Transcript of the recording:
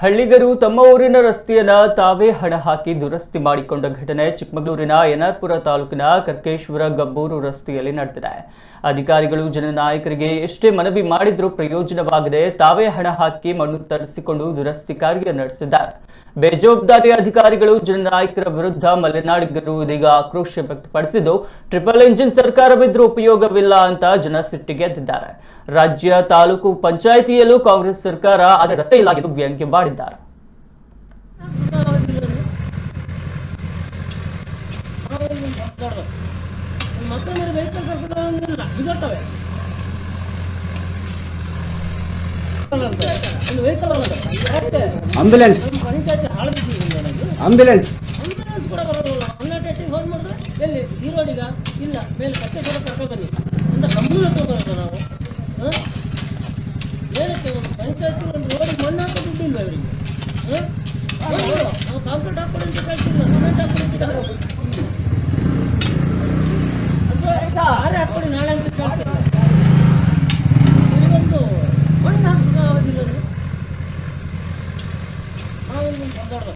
ಹಳ್ಳಿಗರು ತಮ್ಮ ಊರಿನ ರಸ್ತೆಯನ್ನ ತಾವೇ ಹಣ ಹಾಕಿ ದುರಸ್ತಿ ಮಾಡಿಕೊಂಡ ಘಟನೆ ಚಿಕ್ಕಮಗಳೂರಿನ ಎನ್ಆರ್ಪುರ ತಾಲೂಕಿನ ಕರ್ಕೇಶ್ವರ ಗಬ್ಬೂರು ರಸ್ತೆಯಲ್ಲಿ ನಡೆದಿದೆ. ಅಧಿಕಾರಿಗಳು ಜನನಾಯಕರಿಗೆ ಎಷ್ಟೇ ಮನವಿ ಮಾಡಿದ್ರೂ ಪ್ರಯೋಜನವಾಗದೆ ತಾವೇ ಹಣ ಹಾಕಿ ಮಣ್ಣು ತರಿಸಿಕೊಂಡು ದುರಸ್ತಿ ಕಾರ್ಯ ನಡೆಸಿದ್ದಾರೆ. ಬೇಜವಾಬ್ದಾರಿ ಅಧಿಕಾರಿಗಳು ಜನನಾಯಕರ ವಿರುದ್ಧ ಮಲೆನಾಡಿಗರು ಇದೀಗ ಆಕ್ರೋಶ ವ್ಯಕ್ತಪಡಿಸಿದ್ದು, ಟ್ರಿಪಲ್ ಎಂಜಿನ್ ಸರ್ಕಾರವಿದ್ರೂ ಉಪಯೋಗವಿಲ್ಲ ಅಂತ ಜನ ಸಿಟ್ಟಿಗೆದ್ದಿದ್ದಾರೆ. ರಾಜ್ಯ ತಾಲೂಕು ಪಂಚಾಯಿತಿಯಲ್ಲೂ ಕಾಂಗ್ರೆಸ್ ಸರ್ಕಾರ ಅದರ ರಸ್ತೆ ಇಲ್ಲ ಎಂದು ವ್ಯಂಗ್ಯ ಮಾಡಿದ್ದಾರೆ. ಆಂಬ್ಯುಲೆನ್ಸ್ ಕೂಡ ಬರೋದಿಲ್ಲ. 180 ಫೋನ್ ಮಾಡಿದ್ರೆ ಎಲ್ಲಿ ಈ ರೋಡಿಗ ಇಲ್ಲ ಮೇಲೆ ಕಟ್ಟೆಶ್ವರ ಕರ್ಕೊಂಡು ಬನ್ನಿ ಅಂತ ಸಂಬೂಲ ತಗೋಬಾರದು ನಾವು. ಏನಕ್ಕೆ ಒಂದು ಪಂಚಾಯತ್ ಒಂದು ರೋಡಿಗೆ ಮಣ್ಣು ಹಾಕೋ ದುಡ್ಡಿಲ್ವ ಅವರಿಗೆ? ನಾವು ಕಾಂಕ್ರೀಟ್ ಹಾಕ್ಕೊಡಿ ಅಂತ ಕಳ್ಸಿಲ್ಲ, ಸಿಮೆಂಟ್ ಹಾಕ್ಕೊಡಿ ಅಂತ